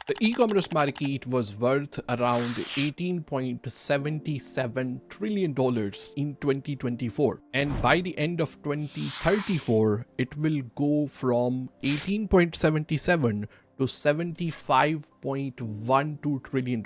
The e-commerce market was worth around $18.77 trillion in 2024. And by the end of 2034, it will go from 18.77 to $75.12 trillion.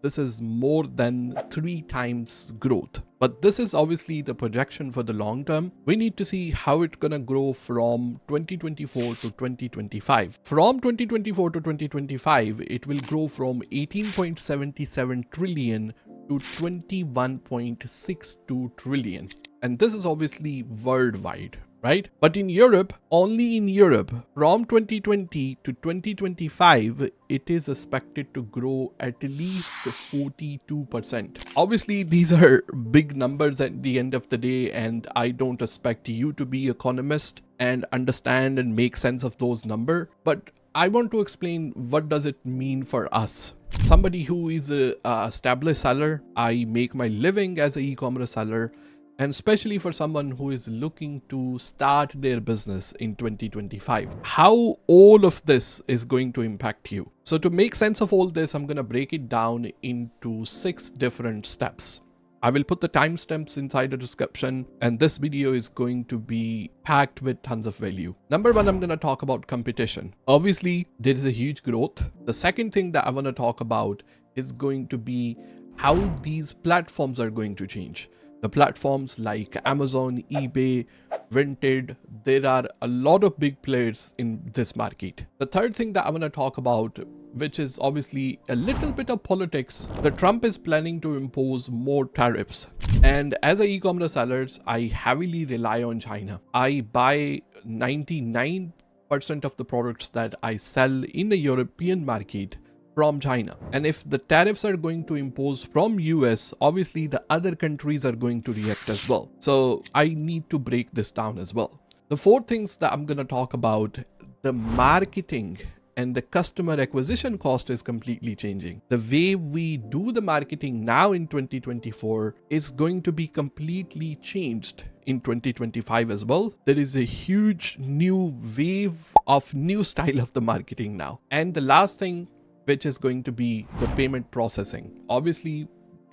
This is more than 3 times growth. But this is obviously the projection for the long term. We need to see how it's gonna grow from 2024 to 2025. From 2024 to 2025, it will grow from 18.77 trillion to 21.62 trillion. And this is obviously worldwide, right? But in Europe, only in Europe, from 2020 to 2025, it is expected to grow at least 42%. Obviously, these are big numbers at the end of the day, and I don't expect you to be economist and understand and make sense of those numbers. But I want to explain what does it mean for us. Somebody who is a established seller, I make my living as an e-commerce seller, and especially for someone who is looking to start their business in 2025, how all of this is going to impact you. So to make sense of all this, I'm going to break it down into 6 different steps. I will put the timestamps inside the description, and this video is going to be packed with tons of value. Number 1, I'm going to talk about competition. Obviously, there is a huge growth. The second thing that I want to talk about is going to be how these platforms are going to change. The platforms like Amazon, eBay, Vinted, there are a lot of big players in this market. The third thing that I want to talk about, which is obviously a little bit of politics, the Trump is planning to impose more tariffs. And as an e-commerce seller, I heavily rely on China. I buy 99% of the products that I sell in the European market from China. And if the tariffs are going to impose from US, obviously the other countries are going to react as well. So I need to break this down as well. The 4 things that I'm going to talk about, the marketing and the customer acquisition cost is completely changing. The way we do the marketing now in 2024 is going to be completely changed in 2025 as well. There is a huge new wave of new style of the marketing now. And the last thing, which is going to be the payment processing. Obviously,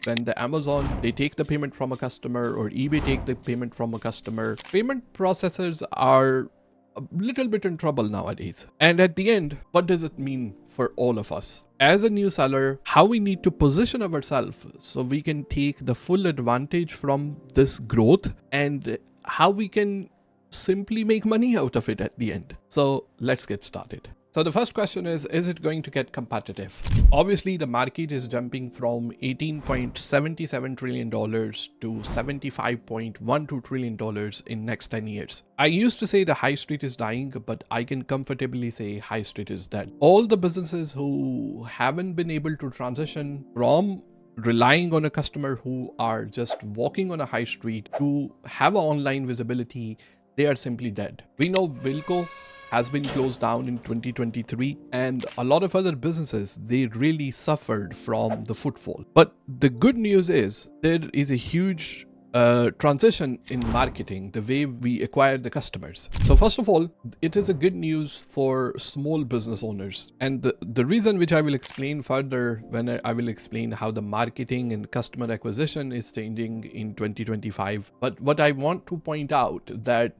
when the Amazon, they take the payment from a customer, or eBay take the payment from a customer, payment processors are a little bit in trouble nowadays. And at the end, what does it mean for all of us? As a new seller, how we need to position ourselves so we can take the full advantage from this growth, and how we can simply make money out of it at the end. So let's get started. So the first question is it going to get competitive? Obviously, the market is jumping from $18.77 trillion to $75.12 trillion in next 10 years. I used to say the high street is dying, but I can comfortably say high street is dead. All the businesses who haven't been able to transition from relying on a customer who are just walking on a high street to have an online visibility, they are simply dead. We know Wilco has been closed down in 2023, and a lot of other businesses, they really suffered from the footfall. But the good news is there is a huge transition in marketing, the way we acquire the customers. So first of all, it is a good news for small business owners. And the reason, which I will explain further when I will explain how the marketing and customer acquisition is changing in 2025. But what I want to point out that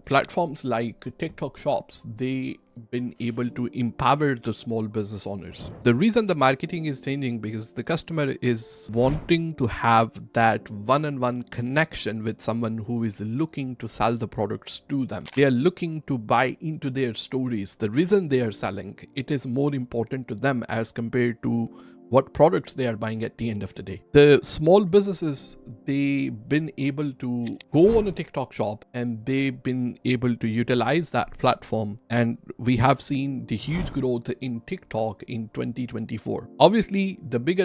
platforms like TikTok shops, they been able to empower the small business owners. The reason the marketing is changing because the customer is wanting to have that one-on-one connection with someone who is looking to sell the products to them. They are looking to buy into their stories. The reason they are selling, it is more important to them as compared to what products they are buying at the end of the day. The small businesses, they've been able to go on a TikTok shop and they've been able to utilize that platform. And we have seen the huge growth in TikTok in 2024. Obviously, the bigger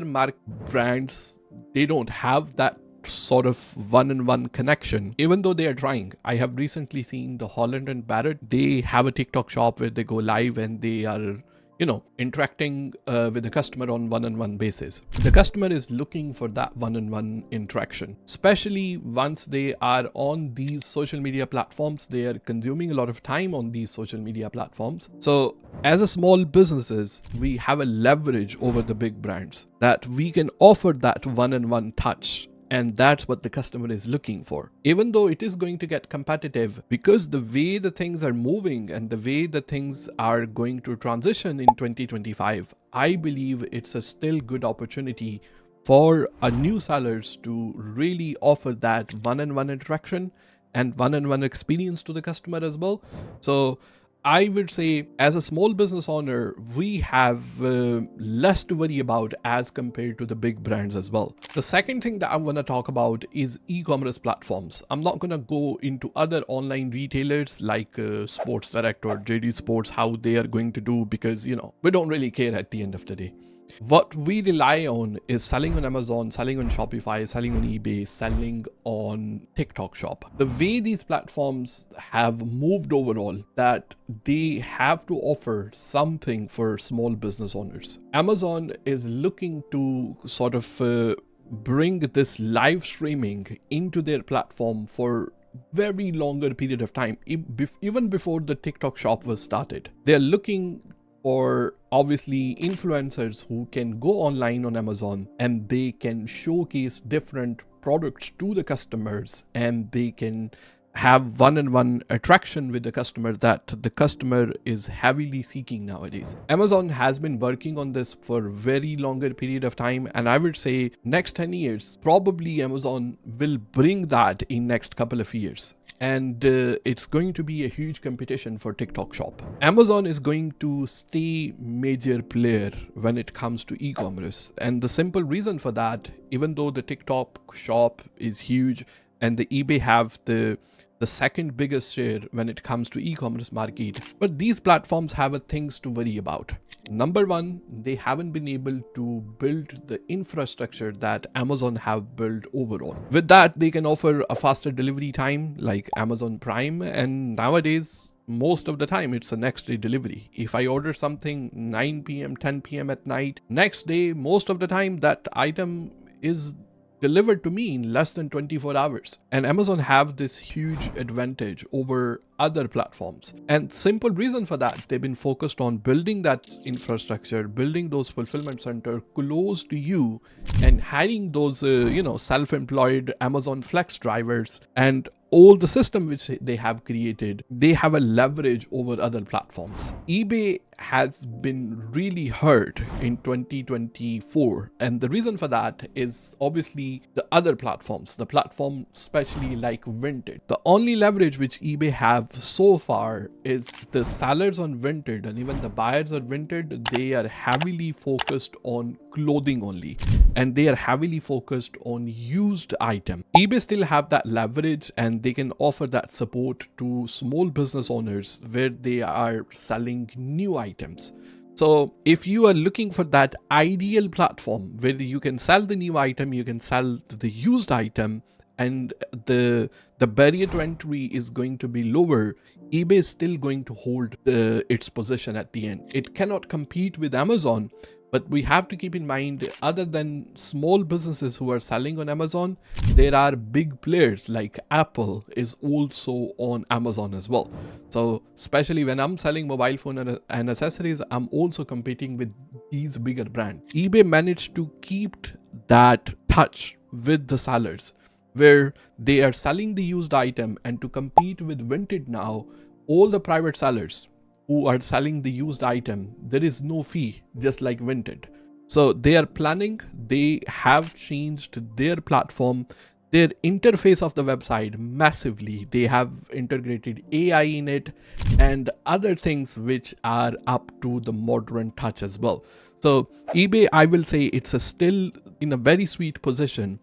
brands, they don't have that sort of one-on-one connection, even though they are trying. I have recently seen the Holland and Barrett. They have a TikTok shop where they go live and they are interacting with the customer on one-on-one basis. The customer is looking for that one-on-one interaction, especially once they are on these social media platforms. They are consuming a lot of time on these social media platforms. So as a small businesses, we have a leverage over the big brands that we can offer that one-on-one touch. And that's what the customer is looking for. Even though it is going to get competitive, because the way the things are moving and the way the things are going to transition in 2025, I believe it's a still good opportunity for a new sellers to really offer that one-on-one interaction and one-on-one experience to the customer as well. So I would say as a small business owner, we have less to worry about as compared to the big brands as well. The second thing that I want to talk about is e-commerce platforms. I'm not going to go into other online retailers like Sports Direct or JD Sports, how they are going to do, because, we don't really care at the end of the day. What we rely on is selling on Amazon, selling on Shopify, selling on eBay, selling on TikTok Shop. The way these platforms have moved overall, that they have to offer something for small business owners. Amazon is looking to sort of bring this live streaming into their platform for very longer period of time, even before the TikTok Shop was started. They're looking for obviously influencers who can go online on Amazon and they can showcase different products to the customers, and they can have one-on-one attraction with the customer that the customer is heavily seeking nowadays. Amazon has been working on this for a very longer period of time, and I would say next 10 years, probably Amazon will bring that in next couple of years. And it's going to be a huge competition for TikTok Shop. Amazon is going to stay major player when it comes to e-commerce. And the simple reason for that, even though the TikTok Shop is huge and the eBay have the second biggest share when it comes to e-commerce market, but these platforms have things to worry about. Number one, they haven't been able to build the infrastructure that Amazon have built overall. With that, they can offer a faster delivery time like Amazon Prime, and nowadays, most of the time it's a next day delivery. If I order something 9 p.m., 10 p.m. at night, next day, most of the time that item is delivered to me in less than 24 hours. And Amazon have this huge advantage over other platforms. And simple reason for that, they've been focused on building that infrastructure, building those fulfillment center close to you, and hiring those, self-employed Amazon Flex drivers, and all the system which they have created. They have a leverage over other platforms. eBay has been really hurt in 2024, and the reason for that is obviously the other platforms, the platform especially like Vinted. The only leverage which eBay have so far is the sellers on Vinted and even the buyers on Vinted. They are heavily focused on clothing only, and they are heavily focused on used item. eBay still have that leverage, and they can offer that support to small business owners where they are selling new items. So if you are looking for that ideal platform where you can sell the new item, you can sell the used item, and the barrier to entry is going to be lower, eBay is still going to hold its position at the end. It cannot compete with Amazon, but we have to keep in mind, other than small businesses who are selling on Amazon, there are big players like Apple is also on Amazon as well. So especially when I'm selling mobile phone and accessories, I'm also competing with these bigger brands. eBay managed to keep that touch with the sellers, where they are selling the used item, and to compete with Vinted now, all the private sellers who are selling the used item, there is no fee, just like Vinted. So they are planning, they have changed their platform, their interface of the website massively. They have integrated AI in it and other things which are up to the modern touch as well. So eBay, I will say it's still in a very sweet position.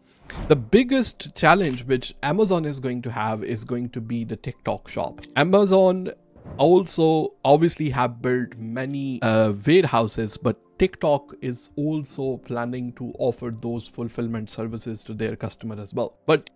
The biggest challenge which Amazon is going to have is going to be the TikTok Shop. Amazon also obviously have built many warehouses, but TikTok is also planning to offer those fulfillment services to their customer as well. But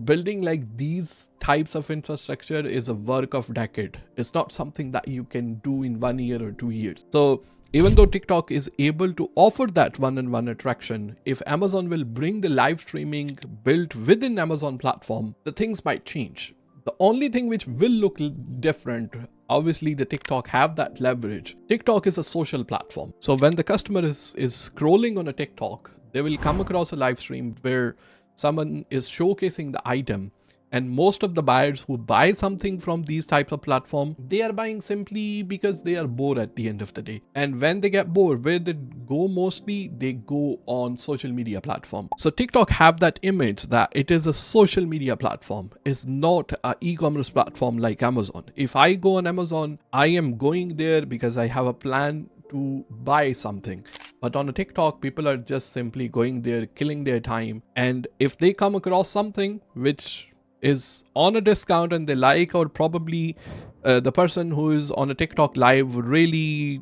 building like these types of infrastructure is a work of decade. It's not something that you can do in 1 year or 2 years. So even though TikTok is able to offer that one-on-one attraction, if Amazon will bring the live streaming built within Amazon platform, the things might change. The only thing which will look different, obviously the TikTok have that leverage. TikTok is a social platform. So when the customer is scrolling on a TikTok, they will come across a live stream where someone is showcasing the item. And most of the buyers who buy something from these types of platform, they are buying simply because they are bored at the end of the day. And when they get bored, where they go mostly, they go on social media platform. So TikTok have that image that it is a social media platform. It's not an e-commerce platform like Amazon. If I go on Amazon, I am going there because I have a plan to buy something. But on a TikTok, people are just simply going there, killing their time. And if they come across something which is on a discount and they like, or probably the person who is on a TikTok live really,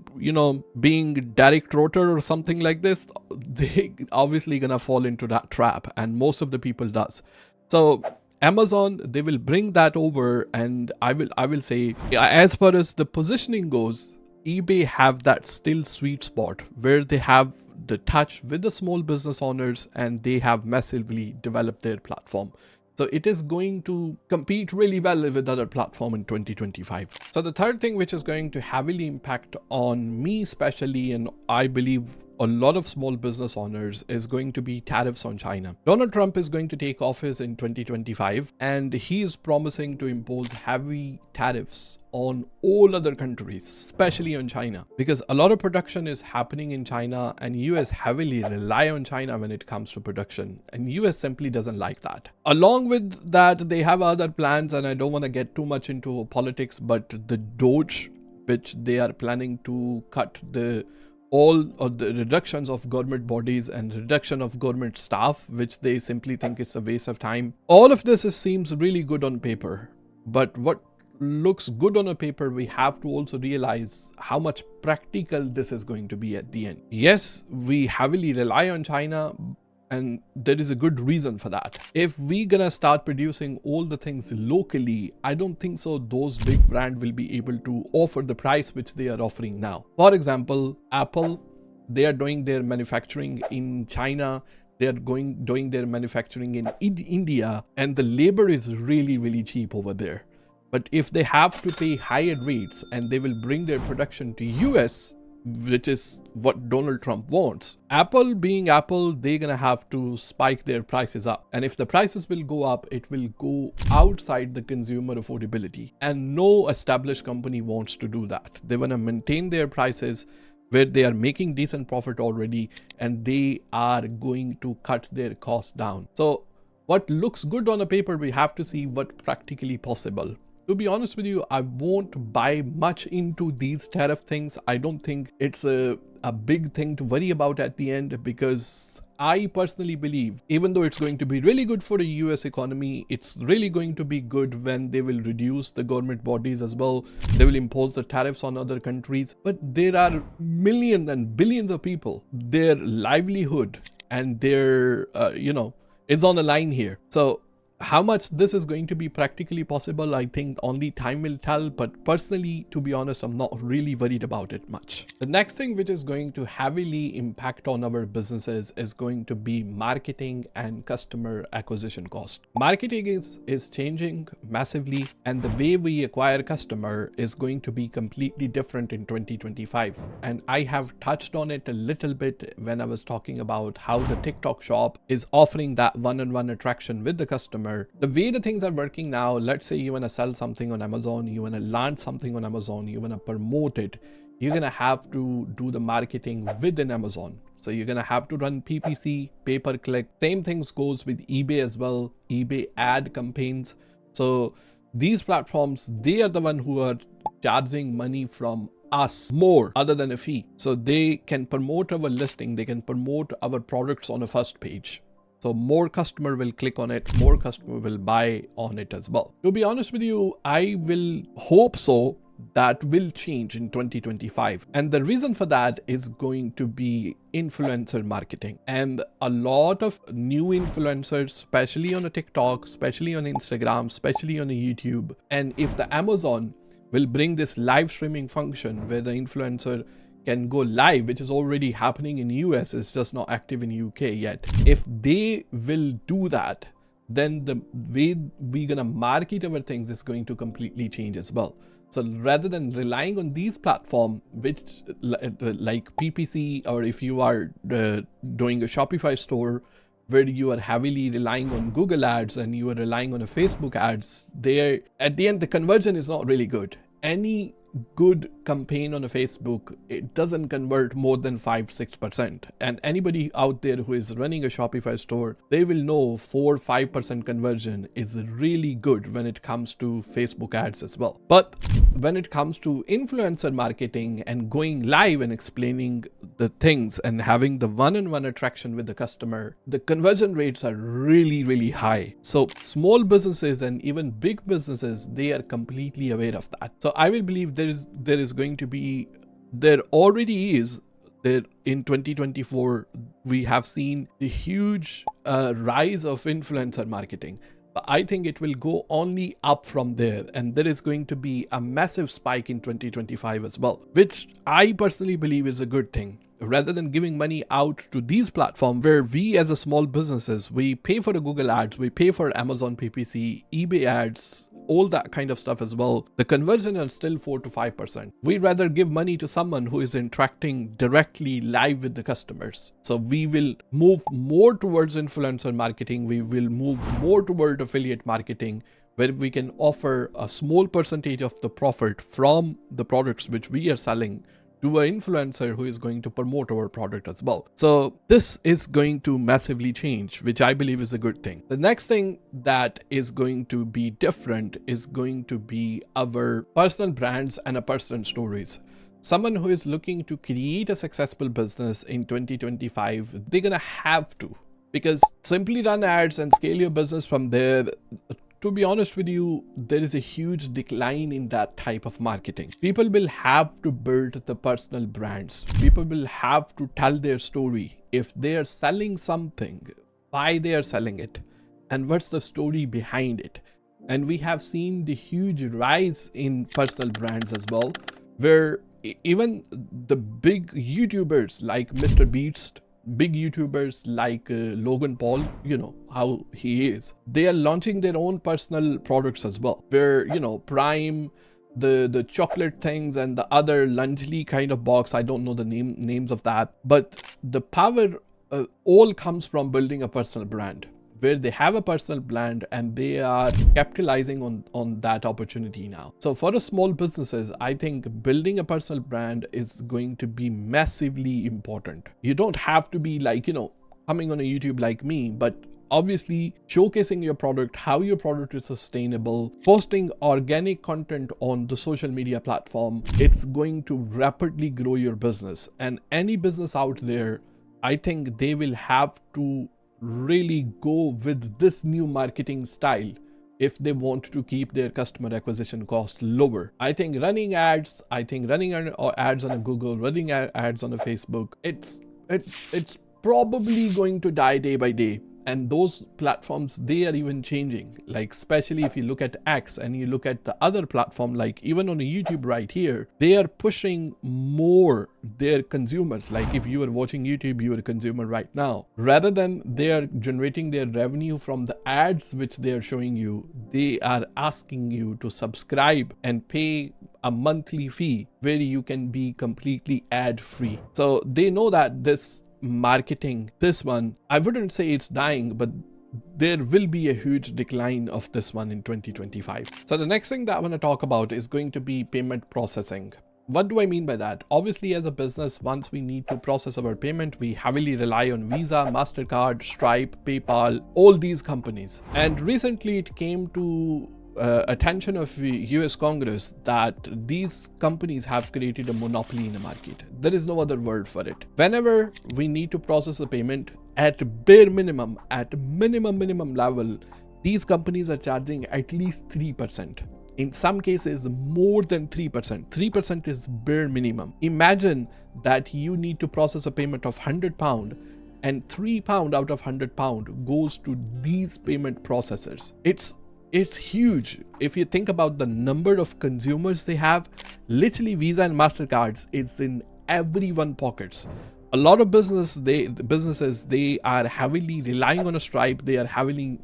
being direct rotor or something like this, they obviously gonna fall into that trap, and most of the people does. So Amazon, they will bring that over, and I will say, as far as the positioning goes, eBay have that still sweet spot where they have the touch with the small business owners and they have massively developed their platform. So it is going to compete really well with other platforms in 2025. So the third thing which is going to heavily impact on me especially, and I believe a lot of small business owners, is going to be tariffs on China. Donald Trump is going to take office in 2025 and he is promising to impose heavy tariffs on all other countries, especially on China, because a lot of production is happening in China and US heavily rely on China when it comes to production, and US simply doesn't like that. Along with that, they have other plans, and I don't want to get too much into politics, but the Doge, which they are planning to cut all of the reductions of government bodies and reduction of government staff, which they simply think is a waste of time. All of this seems really good on paper, but what looks good on a paper, we have to also realize how much practical this is going to be at the end. Yes, we heavily rely on China, and there is a good reason for that. If we're gonna start producing all the things locally, I don't think so those big brands will be able to offer the price which they are offering now. For example, Apple, they are doing their manufacturing in China. They are doing their manufacturing in India, and the labor is really, really cheap over there. But if they have to pay higher rates and they will bring their production to US, which is what Donald Trump wants, Apple being Apple, they're gonna have to spike their prices up. And if the prices will go up, it will go outside the consumer affordability. And no established company wants to do that. They wanna maintain their prices where they are making decent profit already, and they are going to cut their costs down. So what looks good on a paper, we have to see what practically possible. To be honest with you, I won't buy much into these tariff things. I don't think it's a big thing to worry about at the end, because I personally believe, even though it's going to be really good for the US economy, it's really going to be good when they will reduce the government bodies as well. They will impose the tariffs on other countries. But there are millions and billions of people, their livelihood and their, it's on the line here. So how much this is going to be practically possible, I think only time will tell. But personally, to be honest, I'm not really worried about it much. The next thing which is going to heavily impact on our businesses is going to be marketing and customer acquisition cost. Marketing is changing massively, and the way we acquire customer is going to be completely different in 2025. And I have touched on it a little bit when I was talking about how the TikTok shop is offering that one-on-one attraction with the customer. The way the things are working now, let's say you want to sell something on Amazon, you want to launch something on Amazon, you want to promote it, you're going to have to do the marketing within Amazon. So you're going to have to run PPC, pay-per-click. Same things goes with eBay as well, eBay ad campaigns. So these platforms, they are the one who are charging money from us more other than a fee. So they can promote our listing, they can promote our products on a first page. So more customer will click on it, more customer will buy on it as well. To be honest with you, I will hope so that will change in 2025. And the reason for that is going to be influencer marketing. And a lot of new influencers, especially on a TikTok, especially on Instagram, especially on a YouTube. And if the Amazon will bring this live streaming function where the influencer can go live, which is already happening in US, it's just not active in UK yet. If they will do that, then the way we're gonna market our things is going to completely change as well. So rather than relying on these platforms, which like PPC, or if you are doing a Shopify store where you are heavily relying on Google ads and you are relying on a Facebook ads, there at the end the conversion is not really good. Any good campaign on a Facebook, it doesn't convert more than 5-6%. And anybody out there who is running a Shopify store, they will know 4-5% conversion is really good when it comes to Facebook ads as well. But when it comes to influencer marketing and going live and explaining the things and having the one-on-one attraction with the customer, the conversion rates are really high. So small businesses and even big businesses, they are completely aware of that. So I will believe there already is there in 2024, we have seen a huge rise of influencer marketing. But I think it will go only up from there, and there is going to be a massive spike in 2025 as well, which I personally believe is a good thing. Rather than giving money out to these platforms where we as a small businesses, we pay for the Google ads, we pay for Amazon PPC, eBay ads, all that kind of stuff as well, the conversion is still 4-5%. We'd rather give money to someone who is interacting directly live with the customers. So we will move more towards influencer marketing. We will move more toward affiliate marketing, where we can offer a small percentage of the profit from the products which we are selling to an influencer who is going to promote our product as well. So this is going to massively change, which I believe is a good thing. The next thing that is going to be different is going to be our personal brands and our personal stories. Someone who is looking to create a successful business in 2025, they're gonna have to, because simply run ads and scale your business from there, to be honest with you, there is a huge decline in that type of marketing. People will have to build the personal brands. People will have to tell their story. If they are selling something, why they are selling it, and what's the story behind it. And we have seen the huge rise in personal brands as well, where even the big YouTubers like Mr. Beast, big YouTubers like Logan Paul, you know how he is, they are launching their own personal products as well, where, you know, Prime, the chocolate things and the other Lunchly kind of box, I don't know the names of that, but the power all comes from building a personal brand, where they have a personal brand and they are capitalizing on that opportunity now. So for the small businesses, I think building a personal brand is going to be massively important. You don't have to be like, you know, coming on a YouTube like me, but obviously showcasing your product, how your product is sustainable, posting organic content on the social media platform, it's going to rapidly grow your business. And any business out there, I think they will have to really go with this new marketing style if they want to keep their customer acquisition cost lower. I think running ads, ads on a Google, running ads on a Facebook, it's probably going to die day by day. And those platforms, they are even changing. Like, especially if you look at X and you look at the other platform, like even on a YouTube right here, they are pushing more their consumers. Like if you are watching YouTube, you are a consumer right now. Rather than they are generating their revenue from the ads which they are showing you, they are asking you to subscribe and pay a monthly fee where you can be completely ad free. So they know that this marketing, this one, I wouldn't say it's dying, but there will be a huge decline of this one in 2025. So the next thing that I want to talk about is going to be payment processing. What do I mean by that? Obviously, as a business, once we need to process our payment, we heavily rely on Visa, MasterCard, Stripe, PayPal, all these companies. And recently it came to attention of US Congress that these companies have created a monopoly in the market. There is no other word for it. Whenever we need to process a payment, at bare minimum, at minimum level, these companies are charging at least 3%. In some cases, more than 3%. 3% is bare minimum. Imagine that you need to process a payment of £100 and £3 out of £100 goes to these payment processors. It's huge. If you think about the number of consumers they have, literally Visa and MasterCards is in everyone pockets. A lot of businesses, they are heavily relying on a Stripe, they are heavily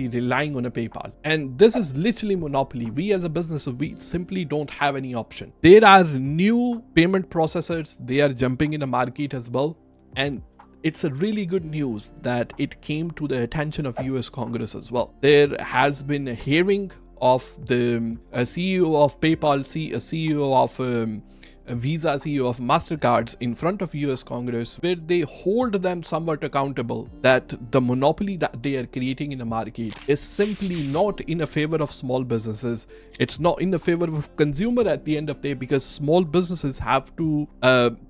relying on a PayPal, and this is literally monopoly. We as a business, we simply don't have any option. There are new payment processors, they are jumping in the market as well, and it's a really good news that it came to the attention of US Congress as well. There has been a hearing of the CEO of PayPal, CEO of Visa, CEO of MasterCards in front of US Congress, where they hold them somewhat accountable that the monopoly that they are creating in the market is simply not in a favor of small businesses. It's not in the favor of consumer at the end of the day, because small businesses have to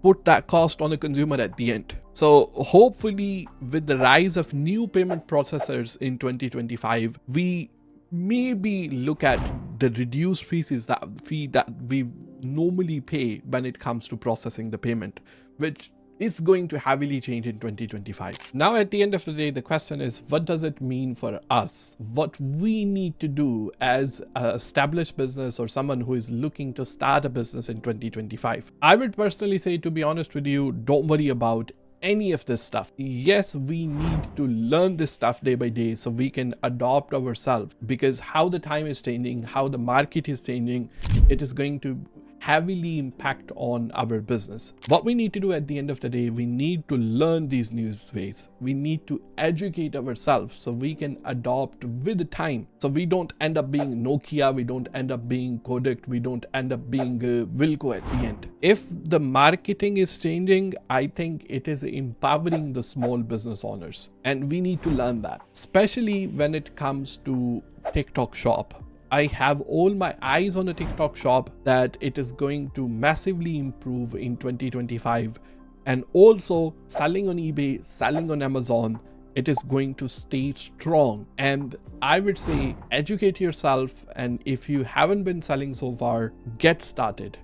put that cost on the consumer at the end. So hopefully with the rise of new payment processors in 2025, we maybe look at the reduced fee that we normally pay when it comes to processing the payment, which is going to heavily change in 2025. Now, at the end of the day, the question is, what does it mean for us? What we need to do as an established business or someone who is looking to start a business in 2025? I would personally say, to be honest with you, don't worry about any of this stuff. Yes, we need to learn this stuff day by day so we can adopt ourselves, because how the time is changing, how the market is changing, it is going to heavily impact on our business. What we need to do at the end of the day, we need to learn these new ways. We need to educate ourselves so we can adopt with the time. So we don't end up being Nokia, we don't end up being Kodak, we don't end up being Wilco at the end. If the marketing is changing, I think it is empowering the small business owners. And we need to learn that, especially when it comes to TikTok Shop. I have all my eyes on a TikTok Shop that it is going to massively improve in 2025, and also selling on eBay, selling on Amazon, it is going to stay strong. And I would say educate yourself, and if you haven't been selling so far, get started,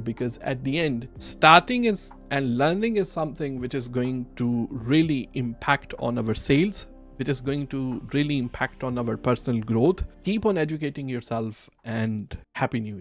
because at the end, starting is and learning is something which is going to really impact on our sales, which is going to really impact on our personal growth. Keep on educating yourself, and Happy New Year.